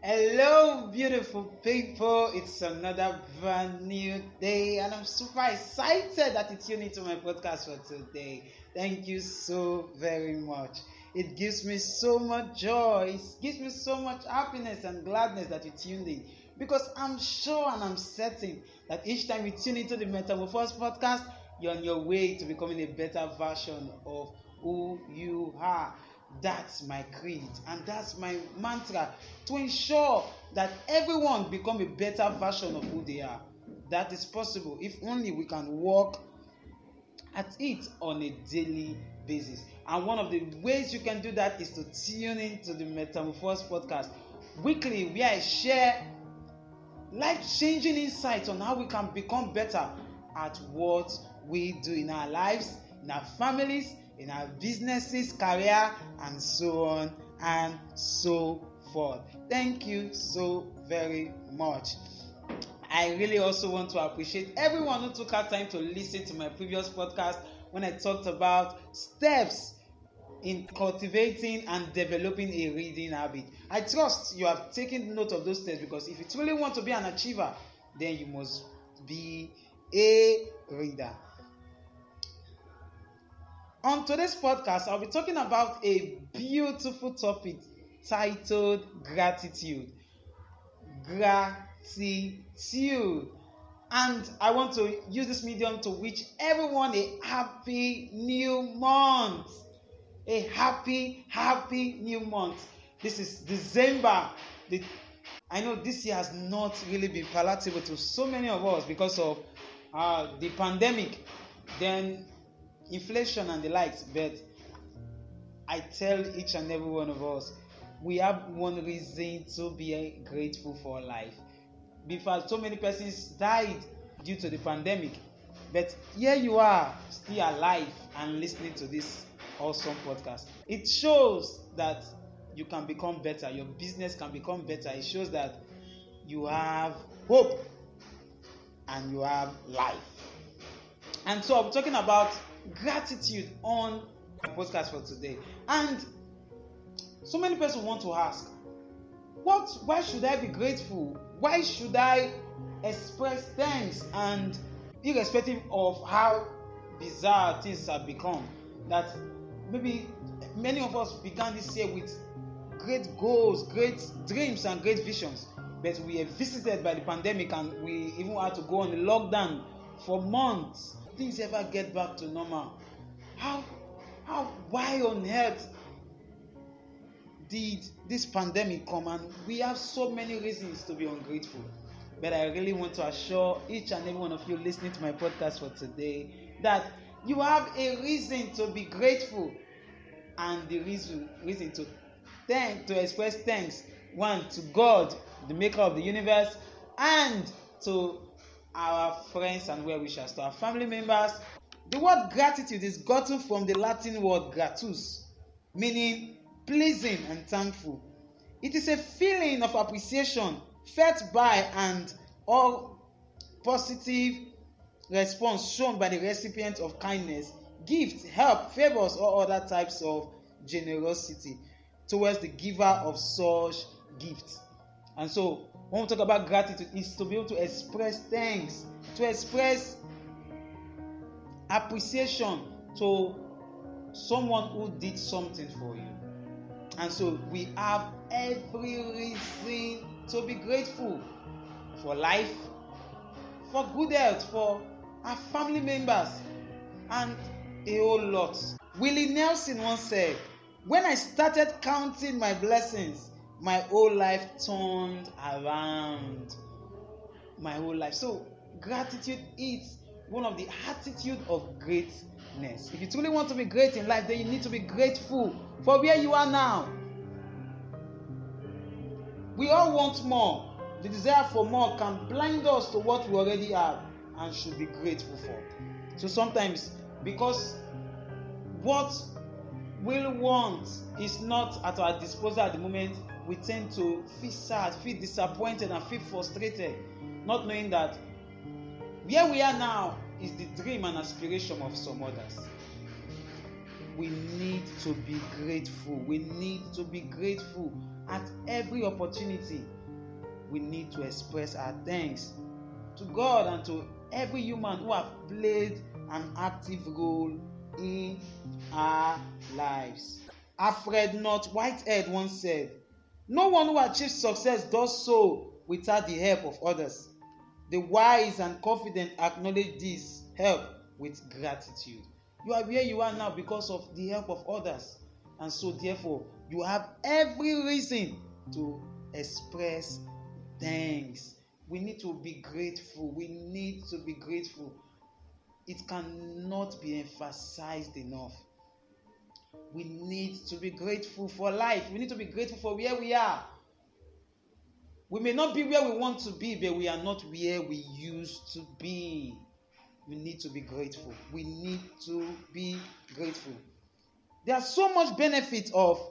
Hello, beautiful people. It's another brand new day, and I'm super excited that you tuned into my podcast for today. Thank you so very much. It gives me so much joy, it gives me so much happiness and gladness that you tuned in because I'm sure and I'm certain that each time you tune into the Metamorphose podcast, you're on your way to becoming a better version of who you are. That's my creed and that's my mantra to ensure that everyone become a better version of who they are. That is possible if only we can work at it on a daily basis. And one of the ways you can do that is to tune into the Metamorphose podcast weekly, where I share life-changing insights on how we can become better at what we do in our lives, in our families, in our businesses, career, and so on and so forth. Thank you so very much. I really also want to appreciate everyone who took our time to listen to my previous podcast when I talked about steps in cultivating and developing a reading habit. I trust you have taken note of those steps, because if you truly want to be an achiever, then you must be a reader. On today's podcast, I'll be talking about a beautiful topic titled gratitude. Gratitude. And I want to use this medium to wish everyone a happy new month. A happy new month. This is December. I know this year has not really been palatable to so many of us because of the pandemic, then inflation and the likes. But I tell each and every one of us, we have one reason to be grateful for life. Because so many persons died due to the pandemic, but here you are, still alive and listening to this awesome podcast. It shows that you can become better, your business can become better. It shows that you have hope and you have life. And so I'm talking about gratitude on my podcast for today. And so many people want to ask, why should I be grateful? Why should I express thanks? And irrespective of how bizarre things have become, that maybe many of us began this year with great goals, great dreams, and great visions, but we were visited by the pandemic and we even had to go on a lockdown for months. Things ever get back to normal? Why on earth did this pandemic come? And we have so many reasons to be ungrateful. But I really want to assure each and every one of you listening to my podcast for today that you have a reason to be grateful, and the reason to express thanks, one, to God, the maker of the universe, and to our friends and well-wishers, to our family members. The word gratitude is gotten from the Latin word gratus, meaning pleasing and thankful. It is a feeling of appreciation felt by and all positive response shown by the recipient of kindness, gifts, help, favors, or other types of generosity towards the giver of such gifts. And so when we talk about gratitude, it's to be able to express thanks, to express appreciation to someone who did something for you. And so we have every reason to be grateful for life, for good health, for our family members, and a whole lot. Willie Nelson once said, "When I started counting my blessings, my whole life turned around." My whole life. So gratitude is one of the attitude of greatness. If you truly want to be great in life, then you need to be grateful for where you are now. We all want more. The desire for more can blind us to what we already have and should be grateful for. So sometimes, because what we want is not at our disposal at the moment, we tend to feel sad, feel disappointed, and feel frustrated, not knowing that where we are now is the dream and aspiration of some others. We need to be grateful. We need to be grateful At every opportunity, we need to express our thanks to God and to every human who have played an active role in our lives. Alfred North Whitehead once said, "No one who achieves success does so without the help of others. The wise and confident acknowledge this help with gratitude." You are where you are now because of the help of others. And so, therefore, you have every reason to express thanks. We need to be grateful. We need to be grateful. It cannot be emphasized enough. We need to be grateful for life. We need to be grateful for where we are. We may not be where we want to be, but we are not where we used to be. We need to be grateful. We need to be grateful. There's so much benefit of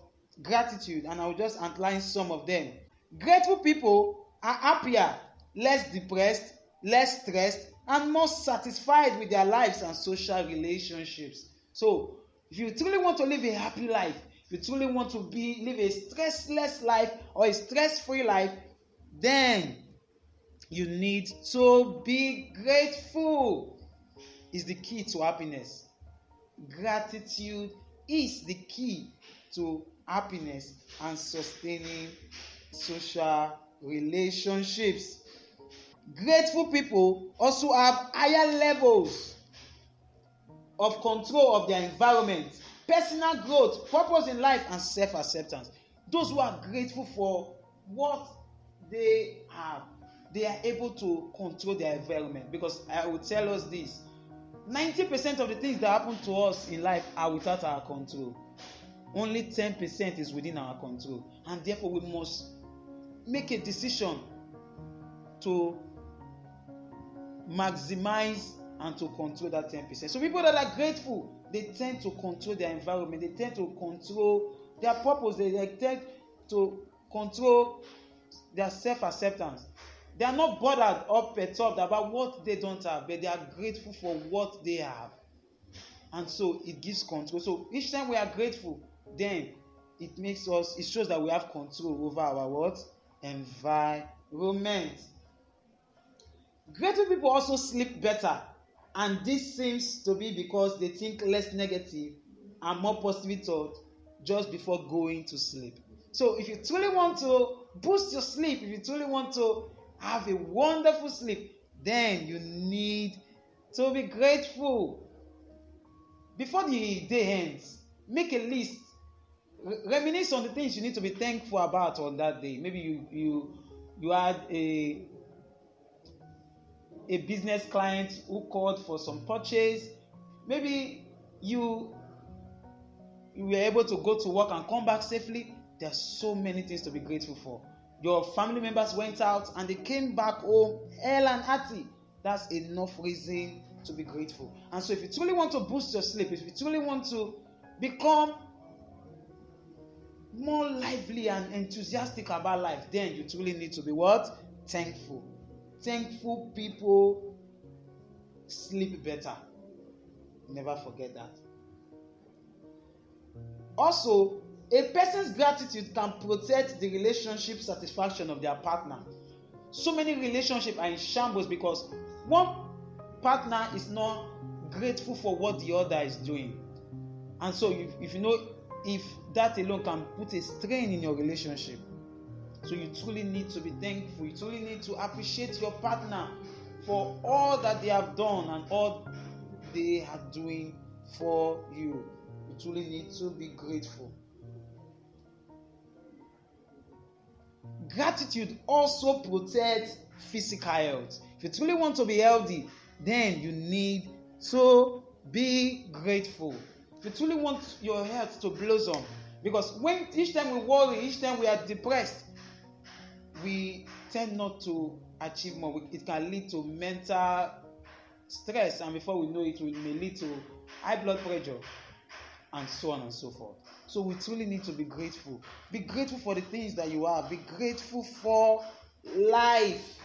gratitude, and I'll just outline some of them. Grateful people are happier, less depressed, less stressed, and more satisfied with their lives and social relationships. So, if you truly want to live a happy life, if you truly want to live a stressless life or a stress-free life, then you need to be grateful. Is the key to happiness. Gratitude is the key to happiness and sustaining social relationships. Grateful people also have higher levels of control of their environment, personal growth, purpose in life, and self-acceptance. Those who are grateful for what they have, they are able to control their environment. Because I will tell us this, 90% of the things that happen to us in life are without our control. Only 10% is within our control. And therefore, we must make a decision to maximize and to control that 10%. So people that are grateful, they tend to control their environment. They tend to control their purpose. They tend to control their self-acceptance. They are not bothered or perturbed about what they don't have, but they are grateful for what they have. And so it gives control. So each time we are grateful, then it shows that we have control over our what? Environment. Grateful people also sleep better. And this seems to be because they think less negative and more positively thought just before going to sleep. So if you truly want to boost your sleep, if you truly want to have a wonderful sleep, then you need to be grateful. Before the day ends, make a list. Reminisce on the things you need to be thankful about on that day. Maybe you had a business client who called for some purchase. Maybe you were able to go to work and come back safely. There are so many things to be grateful for. Your family members went out and they came back home hale and hearty. That's enough reason to be grateful. And so if you truly want to boost your sleep, if you truly want to become more lively and enthusiastic about life, then you truly need to be what? Thankful. Thankful people sleep better. Never forget that. Also, a person's gratitude can protect the relationship satisfaction of their partner. So many relationships are in shambles because one partner is not grateful for what the other is doing. And so if that alone can put a strain in your relationship. So you truly need to be thankful. You truly need to appreciate your partner for all that they have done and all they are doing for you. You truly need to be grateful. Gratitude also protects physical health. If you truly want to be healthy, then you need to be grateful. If you truly want your health to blossom, because when each time we worry, each time we are depressed, we tend not to achieve more. It can lead to mental stress, and before we know it, may lead to high blood pressure, and so on and so forth. So we truly need to be grateful. Be grateful for the things that you have. Be grateful for life.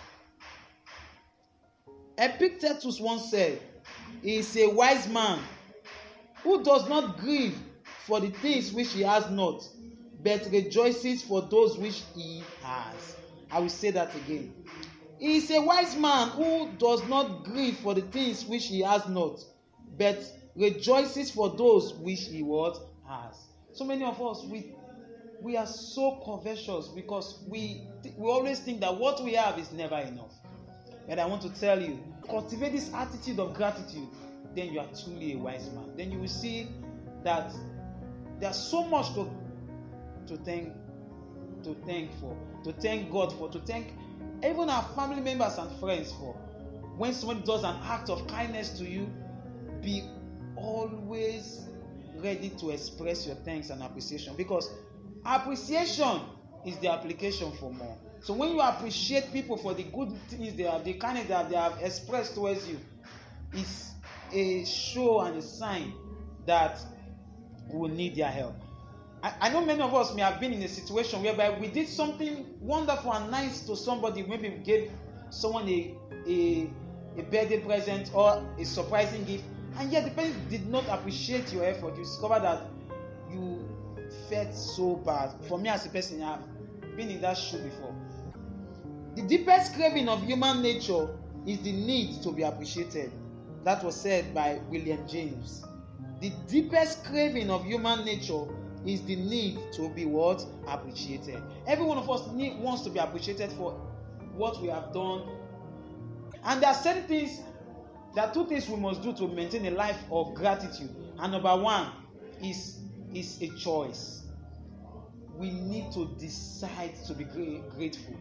Epictetus once said, he is a wise man who does not grieve for the things which he has not, but rejoices for those which he has. I will say that again. He is a wise man who does not grieve for the things which he has not, but rejoices for those which he what has. So many of us, we are so covetous because we always think that what we have is never enough. And I want to tell you, cultivate this attitude of gratitude, then you are truly a wise man. Then you will see that there's so much to thank God for, to thank even our family members and friends for. When someone does an act of kindness to you, be always ready to express your thanks and appreciation, because appreciation is the application for more. So when you appreciate people for the good things they have, the kindness that they have expressed towards you, it's a show and a sign that we will need their help. I know many of us may have been in a situation whereby we did something wonderful and nice to somebody. Maybe we gave someone a birthday present or a surprising gift, and yet the person did not appreciate your effort. You discover that you felt so bad. For me as a person, I've been in that shoe before. The deepest craving of human nature is the need to be appreciated. That was said by William James. The deepest craving of human nature is the need to be what? Appreciated. Every one of us wants to be appreciated for what we have done. And there are two things we must do to maintain a life of gratitude. And number one is a choice. We need to decide to be grateful.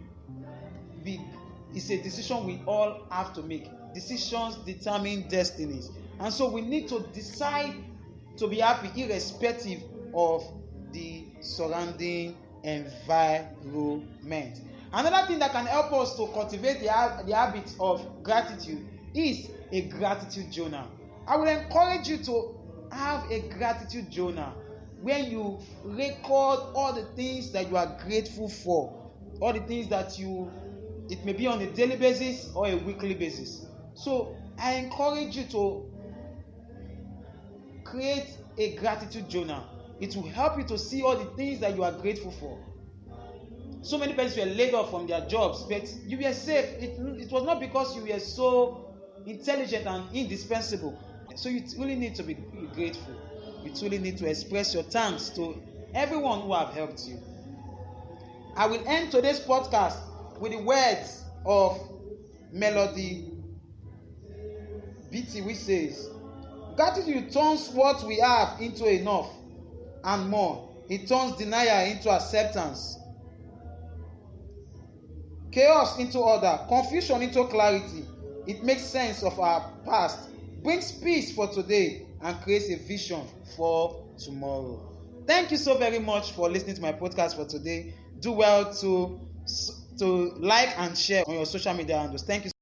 It's a decision we all have to make. Decisions determine destinies. And so we need to decide to be happy irrespective of the surrounding environment. Another thing that can help us to cultivate the habit of gratitude is a gratitude journal. I will encourage you to have a gratitude journal where you record all the things that you are grateful for, all the things that it may be on a daily basis or a weekly basis. So I encourage you to create a gratitude journal. It will help you to see all the things that you are grateful for. So many persons were laid off from their jobs, but you were safe. It was not because you were so intelligent and indispensable. So you really need to be grateful. You truly need to express your thanks to everyone who have helped you. I will end today's podcast with the words of Melody BT, which says, gratitude turns what we have into enough and more. It turns denial into acceptance, chaos into order, confusion into clarity. It makes sense of our past, brings peace for today, and creates a vision for tomorrow. Thank you so very much for listening to my podcast for today. Do well to like and share on your social media handles. Thank you.